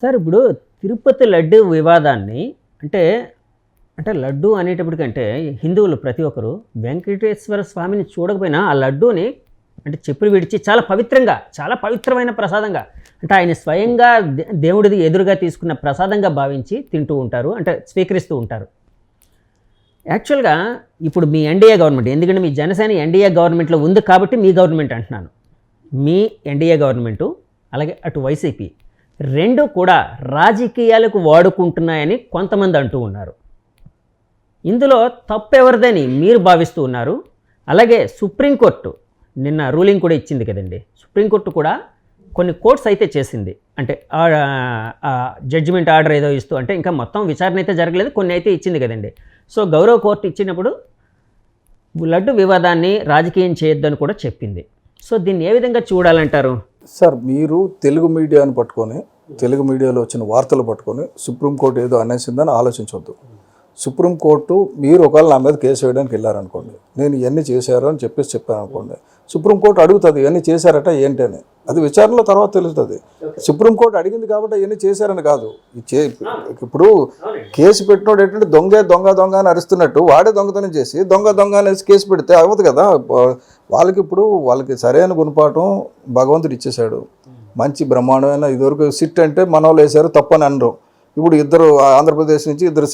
Sir ఇప్పుడు తిరుపతి లడ్డు వివాదాన్ని అంటే అంటే లడ్డు అనేటప్పటికంటే హిందువులు ప్రతి ఒక్కరు వెంకటేశ్వర స్వామిని చూడకపోయినా ఆ లడ్డూని అంటే చెప్పులు విడిచి చాలా పవిత్రంగా చాలా పవిత్రమైన ప్రసాదంగా అంటే ఆయన స్వయంగా దేవుడిది ఎదురుగా తీసుకున్న ప్రసాదంగా భావించి తింటూ ఉంటారు అంటే స్వీకరిస్తూ ఉంటారు. యాక్చువల్గా ఇప్పుడు మీ ఎన్డీఏ గవర్నమెంట్, ఎందుకంటే మీ జనసేన ఎన్డీఏ గవర్నమెంట్లో ఉంది కాబట్టి మీ గవర్నమెంట్ అంటున్నాను, మీ ఎన్డీఏ గవర్నమెంటు అలాగే అటు వైసీపీ రెండు కూడా రాజకీయాలకు వాడుకుంటున్నాయని కొంతమంది అంటూ ఉన్నారు. ఇందులో తప్పెవరిదని మీరు భావిస్తూ ఉన్నారు? అలాగే సుప్రీంకోర్టు నిన్న రూలింగ్ కూడా ఇచ్చింది కదండి. సుప్రీంకోర్టు కూడా కొన్ని కోర్ట్స్ అయితే చేసింది, అంటే జడ్జిమెంట్ ఆర్డర్ ఏదో ఇస్తూ, అంటే ఇంకా మొత్తం విచారణ అయితే జరగలేదు, కొన్ని అయితే ఇచ్చింది కదండి. సో గౌరవ కోర్టు ఇచ్చినప్పుడు లడ్డు వివాదాన్ని రాజకీయం చేయొద్దని కూడా చెప్పింది. సో దీన్ని ఏ విధంగా చూడాలంటారు? సార్, మీరు తెలుగు మీడియాను పట్టుకొని, తెలుగు మీడియాలో వచ్చిన వార్తలు పట్టుకొని సుప్రీంకోర్టు ఏదో అనేసిందని ఆలోచించవద్దు. సుప్రీంకోర్టు మీరు ఒకవేళ నా మీద కేసు వేయడానికి వెళ్ళారనుకోండి, నేను ఇవన్నీ చేశారు అని చెప్పాను అనుకోండి, సుప్రీంకోర్టు అడుగుతుంది ఇవన్నీ చేశారట ఏంటని. అది విచారణలో తర్వాత తెలుస్తుంది. సుప్రీంకోర్టు అడిగింది కాబట్టి ఇవన్నీ చేశారని కాదు. ఇప్పుడు కేసు పెట్టినోడు ఏంటంటే దొంగ దొంగ దొంగ అని అరుస్తున్నట్టు వాడే దొంగతనం చేసి దొంగ దొంగ అనేసి కేసు పెడితే అవ్వదు కదా. వాళ్ళకి సరైన గుణపాఠం భగవంతుడు ఇచ్చేశాడు. మంచి బ్రహ్మాండమైన ఇదివరకు సిట్ అంటే మన వాళ్ళు వేశారు తప్పని అనరు. ఇప్పుడు ఇద్దరు ఆంధ్రప్రదేశ్ నుంచి, ఇద్దరు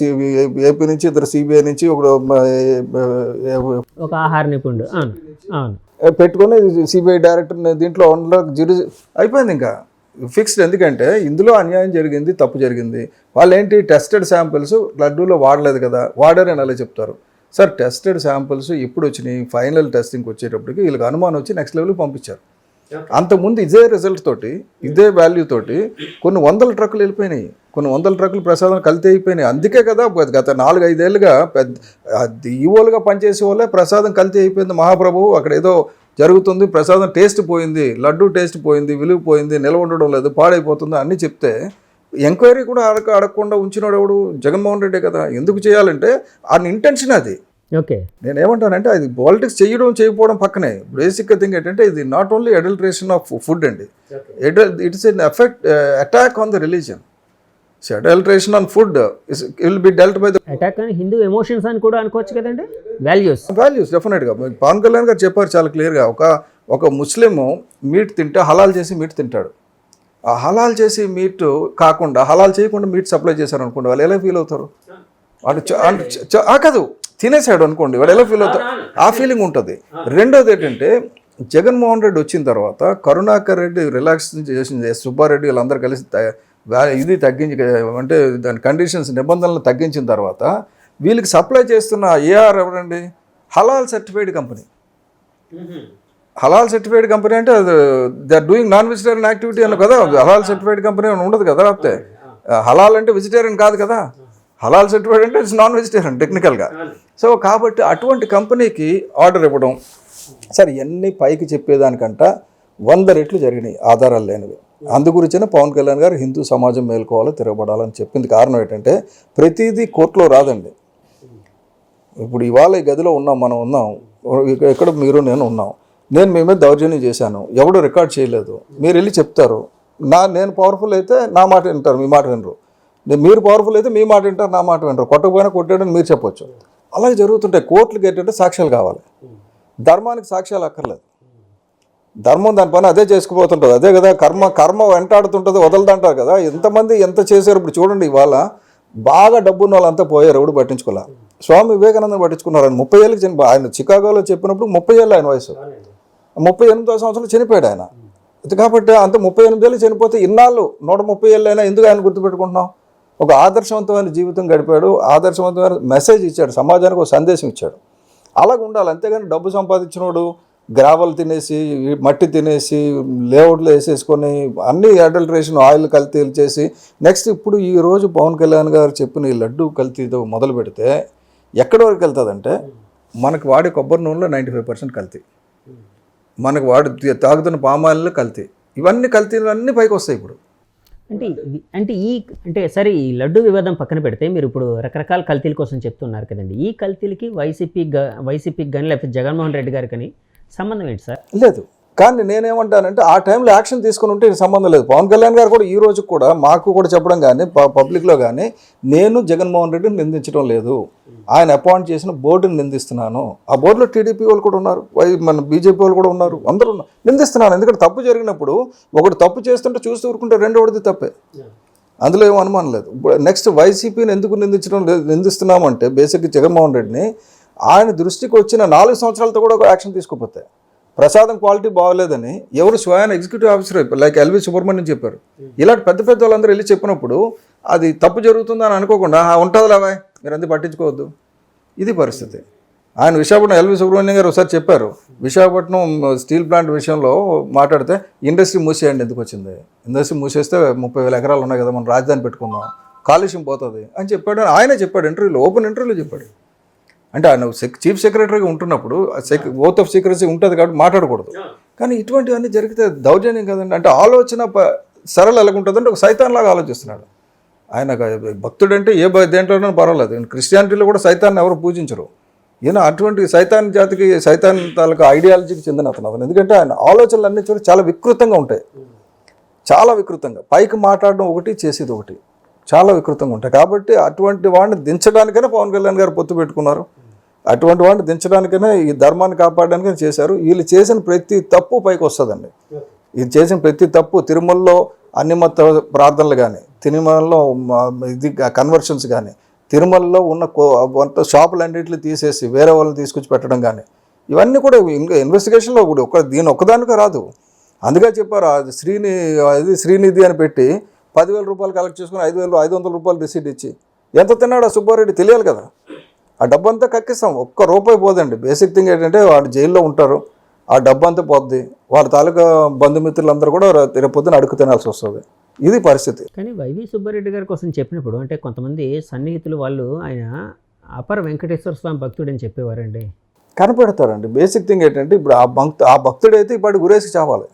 ఏపీ నుంచి, ఇద్దరు సిబిఐ నుంచి, ఒక ఆహార నిపుణుడు పెట్టుకొని సిబిఐ డైరెక్టర్ దీంట్లో అయిపోయింది. ఇంకా ఫిక్స్డ్. ఎందుకంటే ఇందులో అన్యాయం జరిగింది, తప్పు జరిగింది. వాళ్ళు ఏంటి టెస్టెడ్ శాంపిల్స్ లడ్డూలో వాడలేదు కదా, వాడారని అలా చెప్తారు. సార్, టెస్టెడ్ శాంపిల్స్ ఇప్పుడు వచ్చినాయి, ఫైనల్ టెస్టింగ్కి వచ్చేటప్పటికి వీళ్ళకి అనుమానం వచ్చి నెక్స్ట్ లెవెల్కి పంపించారు. అంతకుముందు ఇదే రిజల్ట్ తోటి, ఇదే వాల్యూ తోటి కొన్ని వందల ట్రక్కులు వెళ్ళిపోయినాయి, కొన్ని వందల ట్రక్కులు ప్రసాదం కల్తీ అయిపోయినాయి. అందుకే కదా గత 4-5 ఏళ్ళుగా ఈవోలుగా పనిచేసే వాళ్ళే ప్రసాదం కల్తీ అయిపోయింది. మహాప్రభువు అక్కడ ఏదో జరుగుతుంది, ప్రసాదం టేస్ట్ పోయింది, లడ్డు టేస్ట్ పోయింది, విలువ పోయింది, నిల్వ ఉండడం లేదు, పాడైపోతుంది అన్నీ చెప్తే ఎంక్వైరీ కూడా అడగకుండా ఉంచినోడు ఎవడు? జగన్మోహన్ రెడ్డి కదా. ఎందుకు చేయాలంటే ఆయన ఇంటెన్షన్ అది. ఓకే, నేనేమంటానంటే అది పాలిటిక్స్ చేయకపోవడం పక్కనే. బేసిక్ థింగ్ ఏంటంటే ఇది not only adulteration of food అండి, it's an attack on the religion. Adulteration on food will be dealt by the attack on Hindu emotions అని కూడా అనుకోవచ్చు కదండి. వాల్యూస్ డెఫినెట్గా పవన్ కళ్యాణ్ గారు చెప్పారు చాలా క్లియర్గా. ఒక ముస్లిం మీట్ తింటే హలాల్ చేసి మీట్ తింటాడు. ఆ హలాల్ చేసి మీట్ కాకుండా హలాల్ చేయకుండా మీట్ సప్లై చేశారు అనుకోండి, వాళ్ళు ఎలా ఫీల్ అవుతారు? వాడు కాదు తినేసాడు అనుకోండి, వాడు ఎలా ఫీల్ అవుతారు? ఆ ఫీలింగ్ ఉంటుంది. రెండోది ఏంటంటే జగన్మోహన్ రెడ్డి వచ్చిన తర్వాత కరుణాకర్ రెడ్డి రిలాక్స్ చేసింది, సుబ్బారెడ్డి వీళ్ళందరూ కలిసి ఇది తగ్గించి, అంటే దాని కండిషన్స్ నిబంధనలు తగ్గించిన తర్వాత వీళ్ళకి సప్లై చేస్తున్న ఏఆర్ ఎవరండి? హలాల్ సర్టిఫైడ్ కంపెనీ. హలాల్ సర్టిఫైడ్ కంపెనీ అంటే they are doing non vegetarian activity అని కదా. హలాల్ సర్టిఫైడ్ కంపెనీ అని ఉండదు కదా. లేకపోతే హలాల్ అంటే వెజిటేరియన్ కాదు కదా. హలాల్ సర్టిఫైడ్ అంటే ఇట్స్ నాన్ వెజిటేరియన్ టెక్నికల్గా. సో కాబట్టి అటువంటి కంపెనీకి ఆర్డర్ ఇవ్వడం, సరే ఇవన్నీ పైకి చెప్పేదానికంట 100 రెట్లు జరిగినాయి ఆధారాలు లేనివి. అందుగురించిన పవన్ కళ్యాణ్ గారు హిందూ సమాజం మేలుకోవాలో తిరగబడాలని చెప్పింది. కారణం ఏంటంటే ప్రతిదీ కోర్టులో రాదండి. ఇప్పుడు ఇవాళ ఈ గదిలో మనం ఉన్నాం, ఎక్కడ మీరు నేను ఉన్నాం, నేను మీ మీద దౌర్జన్యం చేశాను, ఎవడు రికార్డ్ చేయలేదు, మీరు వెళ్ళి చెప్తారు. నేను పవర్ఫుల్ అయితే నా మాట వింటారు, మీ మాట వినరు. మీరు పవర్ఫుల్ అయితే మీ మాట వింటారు, నా మాట వినరు. కొట్టకపోయినా కొట్టాడని మీరు చెప్పొచ్చు. అలాగే జరుగుతుంటాయి. కోర్టులకు ఏంటంటే సాక్ష్యాలు కావాలి. ధర్మానికి సాక్ష్యాలు అక్కర్లేదు. ధర్మం దాని పని అదే చేసుకుపోతుంటుంది. అదే కదా కర్మ వెంటాడుతుంటుంది, వదలదంటారు కదా. ఎంతమంది ఎంత చేశారు ఇప్పుడు చూడండి. ఇవాళ బాగా డబ్బున్న వాళ్ళంతా పోయారు, ఎవడు పట్టించుకోలే. స్వామి వివేకానందం పట్టించుకున్నారు. ఆయన 30 ఏళ్ళకి చనిపోయి, ఆయన చికాగోలో చెప్పినప్పుడు 30 ఏళ్ళు ఆయన వయసు, 38వ సంవత్సరంలో చనిపోయాడు ఆయన. కాబట్టి అంత 38 ఏళ్ళు చనిపోతే ఇన్నాళ్ళు 130 ఏళ్ళు అయినా ఎందుకు ఆయన గుర్తుపెట్టుకుంటున్నాం? ఒక ఆదర్శవంతమైన జీవితం గడిపాడు, ఆదర్శవంతమైన మెసేజ్ ఇచ్చాడు, సమాజానికి ఒక సందేశం ఇచ్చాడు. అలాగ ఉండాలి. అంతేగాని డబ్బు సంపాదించినోడు గ్రావెల్ తినేసి, మట్టి తినేసి, లేఅవుట్లు వేసేసుకొని అన్ని అడల్ట్రేషన్, ఆయిల్ కల్తీలు చేసి నెక్స్ట్ ఇప్పుడు ఈరోజు పవన్ కళ్యాణ్ గారు చెప్పిన ఈ లడ్డు కల్తీతో మొదలు పెడితే ఎక్కడి వరకు వెళ్తుందంటే మనకు వాడే కొబ్బరి నూనెలో 95% కల్తీ, మనకు తాగుతున్న పామాయిల్లో కల్తీ, ఇవన్నీ కల్తీలు అన్నీ పైకి వస్తాయి ఇప్పుడు. అంటే సరే, ఈ లడ్డు వివాదం పక్కన పెడితే మీరు ఇప్పుడు రకరకాల కల్తీల కోసం చెప్తున్నారు కదండి. ఈ కల్తీలకి వైసీపీకి కానీ లేకపోతే జగన్మోహన్ రెడ్డి గారికి కానీ సంబంధం ఏంటి సార్? లేదు. కానీ నేనేమంటానంటే ఆ టైంలో యాక్షన్ తీసుకుని ఉంటే ఇది సంబంధం లేదు. పవన్ కళ్యాణ్ గారు కూడా ఈ రోజు కూడా మాకు కూడా చెప్పడం కానీ పబ్లిక్లో కానీ నేను జగన్మోహన్ రెడ్డిని నిందించడం లేదు, ఆయన అపాయింట్ చేసిన బోర్డుని నిందిస్తున్నాను. ఆ బోర్డులో టీడీపీ వాళ్ళు కూడా ఉన్నారు, మన బీజేపీ వాళ్ళు కూడా ఉన్నారు, అందరూ నిందిస్తున్నాను. ఎందుకంటే తప్పు జరిగినప్పుడు ఒకటి తప్పు చేస్తుంటే చూస్తూ ఊరుకుంటే రెండవది తప్పే, అందులో ఏం అనుమానం లేదు. నెక్స్ట్ వైసీపీని ఎందుకు నిందిస్తున్నామంటే బేసిక్గా జగన్మోహన్ రెడ్డిని ఆయన దృష్టికి వచ్చిన 4 సంవత్సరాలతో కూడా ఒక యాక్షన్ తీసుకోపోతాయి. ప్రసాదం క్వాలిటీ బాగోలేదని ఎవరు స్వయాన executive officer like LV Subrahmanyam చెప్పారు. ఇలాంటి పెద్ద పెద్ద వాళ్ళందరూ వెళ్ళి చెప్పినప్పుడు అది తప్పు జరుగుతుందని అనుకోకుండా ఉంటుందిలేవా మీరు అందరూ పట్టించుకోవద్దు, ఇది పరిస్థితి. ఆయన విశాఖపట్నం ఎల్వి సుబ్రహ్మణ్యం గారు ఒకసారి చెప్పారు, విశాఖపట్నం స్టీల్ ప్లాంట్ విషయంలో మాట్లాడితే ఇండస్ట్రీ మూసేయండి, ఎందుకు వచ్చింది, ఇండస్ట్రీ మూసేస్తే 30,000 ఎకరాలు ఉన్నాయి కదా, మనం రాజధాని పెట్టుకుందాం, కాలుష్యం పోతుంది అని చెప్పాడు. ఆయనే చెప్పాడు ఇంటర్వ్యూలో, ఓపెన్ ఇంటర్వ్యూలో చెప్పాడు. అంటే ఆయన చీఫ్ సెక్రటరీగా ఉంటున్నప్పుడు ఓత్ ఆఫ్ సీక్రెసీ ఉంటుంది కాబట్టి మాట్లాడకూడదు. కానీ ఇటువంటివన్నీ జరిగితే దౌర్జన్యం కదండి. అంటే ఆలోచన సరళ ఎలాగుంటుందంటే ఒక సైతాన్లాగా ఆలోచిస్తున్నాడు ఆయన. భక్తుడు అంటే దేంట్లోనూ పర్వాలేదు, క్రిస్టియానిటీలో కూడా సైతాన్ని ఎవరు పూజించరు. ఈయన అటువంటి సైతాన్ జాతికి సైతాన్ తాలూకా ఐడియాలజీకి చెందిన అతను. ఎందుకంటే ఆయన ఆలోచనలు అన్ని చోట చాలా వికృతంగా ఉంటాయి, చాలా వికృతంగా. పైకి మాట్లాడడం ఒకటి, చేసేది ఒకటి, చాలా వికృతంగా ఉంటాయి. కాబట్టి అటువంటి వాడిని దించడానికైనా పవన్ కళ్యాణ్ గారు పొత్తు పెట్టుకున్నారు, అటువంటి వాడిని దించడానికైనా ఈ ధర్మాన్ని కాపాడడానికైనా చేశారు. వీళ్ళు చేసిన ప్రతి తప్పు పైకి వస్తుందండి. ఇది చేసిన ప్రతి తప్పు తిరుమలలో అన్ని మత ప్రార్థనలు కానీ, తిరుమలలో ఇది కన్వర్షన్స్ కానీ, తిరుమలలో ఉన్న షాపులన్నింటినీ తీసేసి వేరే వాళ్ళని తీసుకొచ్చి పెట్టడం కానీ, ఇవన్నీ కూడా ఇన్వెస్టిగేషన్లో కూడా దీని ఒక్కదానికే రాదు. అందుకే చెప్పారు శ్రీనిధి అని పెట్టి 10,000 రూపాయలు కలెక్ట్ చేసుకుని 500 రూపాయలు రిసీట్ ఇచ్చి ఎంత తిన్నాడు ఆ సుబ్బారెడ్డి తెలియాలి కదా. ఆ డబ్బంతా కక్కిస్తాం, ₹1 పోదండి. బేసిక్ థింగ్ ఏంటంటే వాళ్ళు జైల్లో ఉంటారు, ఆ డబ్బంతా పోద్ది, వాళ్ళ తాలూకా బంధుమిత్రులందరూ కూడా రేపొద్దున అడుగు తినాల్సి వస్తుంది. ఇది పరిస్థితి. కానీ వైవి సుబ్బారెడ్డి గారి కోసం చెప్పినప్పుడు అంటే కొంతమంది సన్నిహితులు వాళ్ళు ఆయన అపర వెంకటేశ్వర స్వామి భక్తుడు అని చెప్పేవారండి. కనపెడతారండి. బేసిక్ థింగ్ ఏంటంటే ఇప్పుడు ఆ భక్తుడైతే ఇప్పటి గురేసి చావాలి.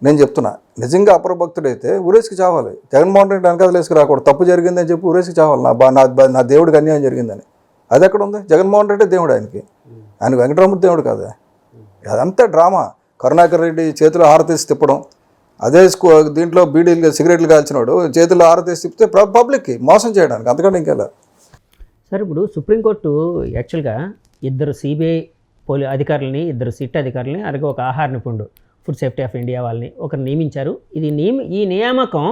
నేను చెప్తున్నా, నిజంగా అపర భక్తుడైతే ఉరేసికి చావాలి. జగన్మోహన్ రెడ్డి వెనకాల వేసుకు రాకూడదు, తప్పు జరిగిందని చెప్పి ఉరేసికి చావాలి, నా దేవుడికి అన్యాయం జరిగిందని. అది ఎక్కడ ఉంది? జగన్మోహన్ రెడ్డి దేవుడు ఆయనకి, ఆయన వెంకటరామూర్తి దేవుడు కాదా. అదంతా డ్రామా. కరుణాకర్ రెడ్డి చేతిలో హారతీసి తిప్పడం, అదే దీంట్లో బీడీలు సిగరెట్లు కాల్చినాడు చేతిలో హారతీసి తిప్పితే పబ్లిక్కి మోసం చేయడానికి, అంతకంటే ఇంకెలా. సార్ ఇప్పుడు సుప్రీంకోర్టు యాక్చువల్గా 2 సిబిఐ అధికారులని, 2 సిట్ అధికారులని, అలాగే ఒక ఆహార నిపుణుడు ఫుడ్ సేఫ్టీ ఆఫ్ ఇండియా వాళ్ళని ఒకరు నియమించారు. ఈ నియామకం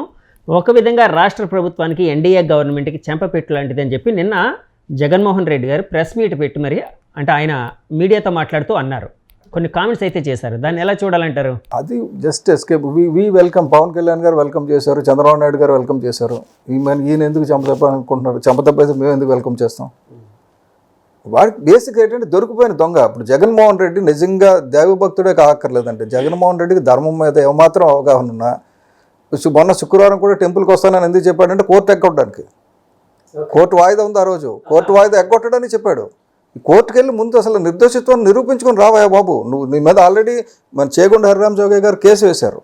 ఒక విధంగా రాష్ట్ర ప్రభుత్వానికి ఎన్డీఏ గవర్నమెంట్కి చెంపపెట్టు లాంటిది అని చెప్పి నిన్న జగన్మోహన్ రెడ్డి గారు ప్రెస్ మీట్ పెట్టి మరి అంటే ఆయన మీడియాతో మాట్లాడుతూ అన్నారు. కొన్ని కామెంట్స్ అయితే చేశారు, దాన్ని ఎలా చూడాలంటారు? అది just escape. We welcome. Pawan Kalyan గారు వెల్కమ్ చేశారు, చంద్రబాబు నాయుడు గారు వెల్కమ్ చేశారు. ఈయన ఎందుకు చంపదప్పాలనుకుంటున్నారు? చంపదప్పైతే మేము ఎందుకు వెల్కమ్ చేస్తాం? వాడికి బేసిక్ ఏంటంటే దొరికిపోయిన దొంగ. ఇప్పుడు జగన్మోహన్ రెడ్డి నిజంగా దైవభక్తుడే కాక్కర్లేదంటే, జగన్మోహన్ రెడ్డికి ధర్మం మీద ఏమాత్రం అవగాహన ఉన్నా మొన్న శుక్రవారం కూడా టెంపుల్కి వస్తానని ఎందుకు చెప్పాడంటే కోర్టు ఎగ్గొట్టడానికి. కోర్టు వాయిదా ఉంది, ఆ రోజు కోర్టు వాయిదా ఎగ్గొట్టడానికి చెప్పాడు. ఈ కోర్టుకు వెళ్ళి ముందు అసలు నిర్దోషిత్వాన్ని నిరూపించుకొని రావాయా బాబు. నీ మీద ఆల్రెడీ మన చేగుండ హరిరామ్ జోగయ్య గారు కేసు వేశారు,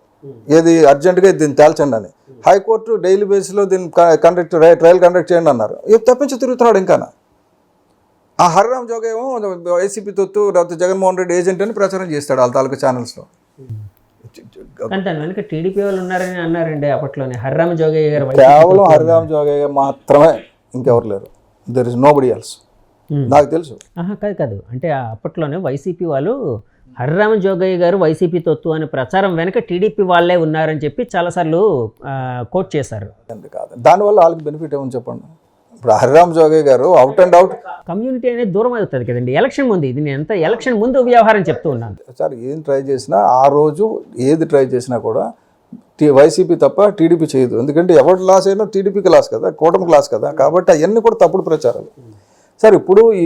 ఏది అర్జెంటుగా దీన్ని తేల్చండి అని. హైకోర్టు డైలీ బేస్లో దీన్ని ట్రయల్ కండక్ట్ చేయండి అన్నారు. ఇవి తప్పించి తిరుగుతున్నాడు. ఇంకా ఆ హరిరామ్ జోగయ్య ఏమో వైసీపీ తొత్తు లేకపోతే జగన్మోహన్ రెడ్డి ఏజెంట్ అని ప్రచారం చేస్తాడు వాళ్ళ తాలూకా ఛానల్స్లో. కానీ దాని వెనుక టీడీపీ వాళ్ళు ఉన్నారని అన్నారండి అప్పట్లోనే. హరిరామ్ జోగయ్య గారు కేవలం హరిరామ్ జోగయ్య మాత్రమే, ఇంకెవరు లేరు. There is nobody else. నాకు తెలుసు. కాదు అంటే అప్పట్లోనే వైసీపీ వాళ్ళు హరిరామ్ జోగయ్య గారు వైసీపీ తొత్తు అనే ప్రచారం వెనక టీడీపీ వాళ్ళే ఉన్నారని చెప్పి చాలాసార్లు కోట్ చేశారు. కాదు, దానివల్ల వాళ్ళకి బెనిఫిట్ ఏమని చెప్పండి. ఇప్పుడు హరిరామ్ జోగయ్య గారు అవుట్ అండ్ అవుట్ కమ్యూనిటీ అనేది దూరం అవుతుంది కదండి. ఎలక్షన్ ముందు, ఇది నేను ఎంత ఎలక్షన్ ముందు వ్యవహారం చెప్తూ ఉన్నాను సార్. ఏం ట్రై చేసినా ఆ రోజు ఏది ట్రై చేసినా కూడా వైసీపీ తప్ప టీడీపీ చేయదు. ఎందుకంటే ఎవరు లాస్ అయినా టీడీపీకి లాస్ కదా, కూటమికి లాస్ కదా. కాబట్టి అవన్నీ కూడా తప్పుడు ప్రచారాలు. సార్ ఇప్పుడు ఈ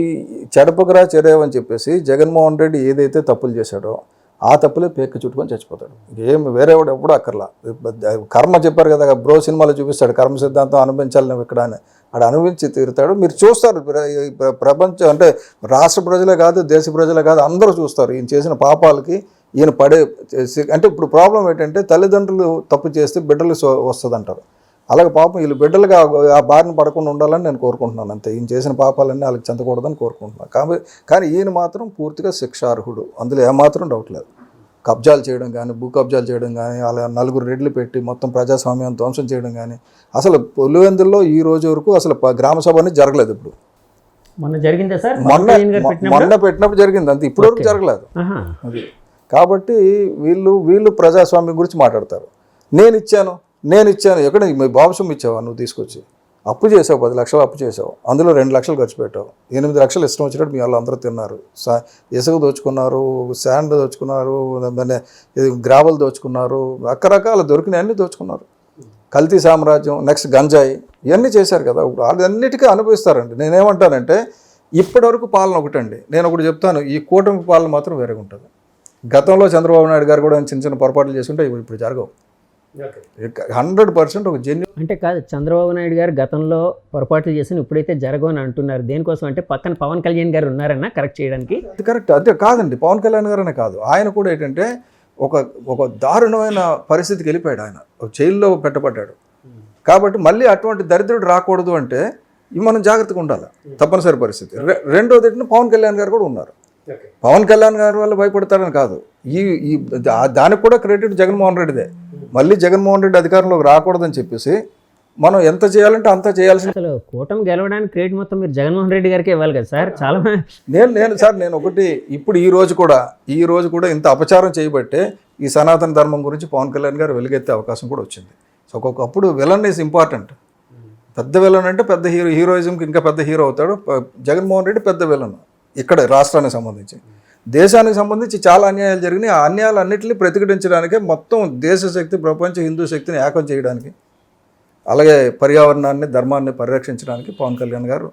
చెడపకరా చెరేవని చెప్పేసి జగన్మోహన్ రెడ్డి ఏదైతే తప్పులు చేశాడో ఆ తప్పులే పేక్కి చుట్టుకొని చచ్చిపోతాడు. ఏం వేరేవాడు ఎప్పుడూ అక్కర్లా. కర్మ చెప్పారు కదా, బ్రో సినిమాలో చూపిస్తాడు కర్మ సిద్ధాంతం అనుభవించాలి నువ్వు ఇక్కడ అని. ఆడ అనుభవించి తీరుతాడు. మీరు చూస్తారు, ప్రపంచం అంటే రాష్ట్ర ప్రజలే కాదు, దేశ ప్రజలే కాదు, అందరూ చూస్తారు ఈయన చేసిన పాపాలకి, ఈయన పడే. అంటే ఇప్పుడు ప్రాబ్లం ఏంటంటే తల్లిదండ్రులు తప్పు చేస్తే బిడ్డలు వస్తుంది అంటారు. అలాగే పాపం వీళ్ళు బిడ్డలుగా ఆ బారిన పడకుండా ఉండాలని నేను కోరుకుంటున్నాను అంతే. ఈయన చేసిన పాపాలన్నీ వాళ్ళకి చెందకూడదని కోరుకుంటున్నాను. కానీ ఈయన మాత్రం పూర్తిగా శిక్షార్హుడు, అందులో ఏమాత్రం డౌట్ లేదు. కబ్జాలు చేయడం కానీ, భూ కబ్జాలు చేయడం కానీ, అలా నలుగురు రెడ్లు పెట్టి మొత్తం ప్రజాస్వామ్యం ధ్వంసం చేయడం కానీ, అసలు పులివెందుల్లో ఈ రోజు వరకు అసలు గ్రామ సభ అనేది జరగలేదు. ఇప్పుడు మొన్న జరిగిందా సార్? మొన్న పెట్టినప్పుడు జరిగింది, అంతే. ఇప్పుడు వరకు జరగలేదు ఆహా. అది. కాబట్టి వీళ్ళు ప్రజాస్వామ్యం గురించి మాట్లాడతారు. నేను ఇచ్చాను ఎక్కడ మీ బాబు సొమ్ము ఇచ్చావా నువ్వు తీసుకొచ్చి? అప్పు చేసావు, 10 లక్షలు అప్పు చేసావు, అందులో 2 లక్షలు ఖర్చు పెట్టావు, 8 లక్షలు ఇష్టం వచ్చినట్టు మీ వాళ్ళు అందరూ తిన్నారు. ఇసుక దోచుకున్నారు, శాండ్ దోచుకున్నారు, గ్రావెల్ దోచుకున్నారు, రకరకాల దొరికినాయి అన్నీ దోచుకున్నారు. కల్తీ సామ్రాజ్యం, నెక్స్ట్ గంజాయి, ఇవన్నీ చేశారు కదా. ఇప్పుడు అన్నిటికీ అనుభవిస్తారండి. నేనేమంటానంటే ఇప్పటివరకు పాలన ఒకటండి. నేను ఒకటి చెప్తాను, ఈ కూటమి పాలన మాత్రం వేరేగా ఉంటుంది. గతంలో చంద్రబాబు నాయుడు గారు కూడా చిన్న చిన్న పొరపాట్లు చేసుకుంటే ఇప్పుడు జరగవు. 100% ఒక జెన్యూ. అంటే కాదు, చంద్రబాబు నాయుడు గారు గతంలో పొరపాట్లు చేసిన ఇప్పుడైతే జరగని అంటున్నారు. దేనికోసం అంటే పక్కన పవన్ కళ్యాణ్ గారు ఉన్నారన్న కరెక్ట్ చేయడానికి. అది కరెక్ట్. అదే కాదండి, పవన్ కళ్యాణ్ గారనే కాదు, ఆయన కూడా ఏంటంటే ఒక దారుణమైన పరిస్థితికి వెళ్ళిపోయాడు. ఆయన జైల్లో పెట్టబడ్డాడు. కాబట్టి మళ్ళీ అటువంటి దరిద్రుడు రాకూడదు అంటే మనం జాగ్రత్తగా ఉండాలి, తప్పనిసరి పరిస్థితి. రెండోది పవన్ కళ్యాణ్ గారు కూడా ఉన్నారు. పవన్ కళ్యాణ్ గారి వల్ల భయపడతారని కాదు, దానికి కూడా క్రెడిట్ జగన్మోహన్ రెడ్డిదే. మళ్ళీ జగన్మోహన్ రెడ్డి అధికారంలోకి రాకూడదని చెప్పేసి మనం ఎంత చేయాలంటే అంత చేయాల్సిన. అసలు కూటమి గెలవడానికి క్రెడిట్ మొత్తం మీరు జగన్మోహన్ రెడ్డి గారికి ఇవ్వాలి కదా సార్. చాలా నేను ఒకటి, ఇప్పుడు ఈ రోజు కూడా ఇంత అపచారం చేయబట్టే ఈ సనాతన ధర్మం గురించి పవన్ కళ్యాణ్ గారు వెలుగెత్తే అవకాశం కూడా వచ్చింది. సో ఒక్కొక్కప్పుడు విలన్ ఈజ్ ఇంపార్టెంట్. పెద్ద విలన్ అంటే పెద్ద హీరోయిజంకి ఇంకా పెద్ద హీరో అవుతాడు. జగన్మోహన్ రెడ్డి పెద్ద విలన్. ఇక్కడ రాష్ట్రానికి సంబంధించి, దేశానికి సంబంధించి చాలా అన్యాయాలు జరిగినాయి. ఆ అన్యాయాలన్నింటినీ ప్రతిఘటించడానికే మొత్తం దేశ శక్తి, ప్రపంచ హిందూ శక్తిని ఏకం చేయడానికి, అలాగే పర్యావరణాన్ని, ధర్మాన్ని పరిరక్షించడానికి పవన్ కళ్యాణ్ గారు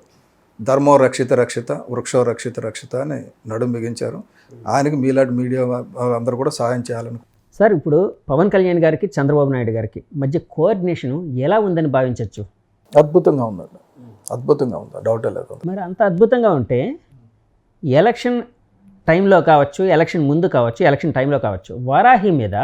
ధర్మో రక్షిత రక్షిత, వృక్షో రక్షిత రక్షిత అని నడుం బిగించారు. ఆయనకి మీలాంటి మీడియా అందరూ కూడా సహాయం చేయాలని. సార్, ఇప్పుడు పవన్ కళ్యాణ్ గారికి చంద్రబాబు నాయుడు గారికి మధ్య కోఆర్డినేషన్ ఎలా ఉందని భావించవచ్చు? అద్భుతంగా ఉందండి, అద్భుతంగా ఉంది, డౌటే లేదు. మరి అంత అద్భుతంగా ఉంటే ఎలక్షన్ టైంలో కావచ్చు, ఎలక్షన్ ముందు కావచ్చు, ఎలక్షన్ టైంలో కావచ్చు, వారాహి మీద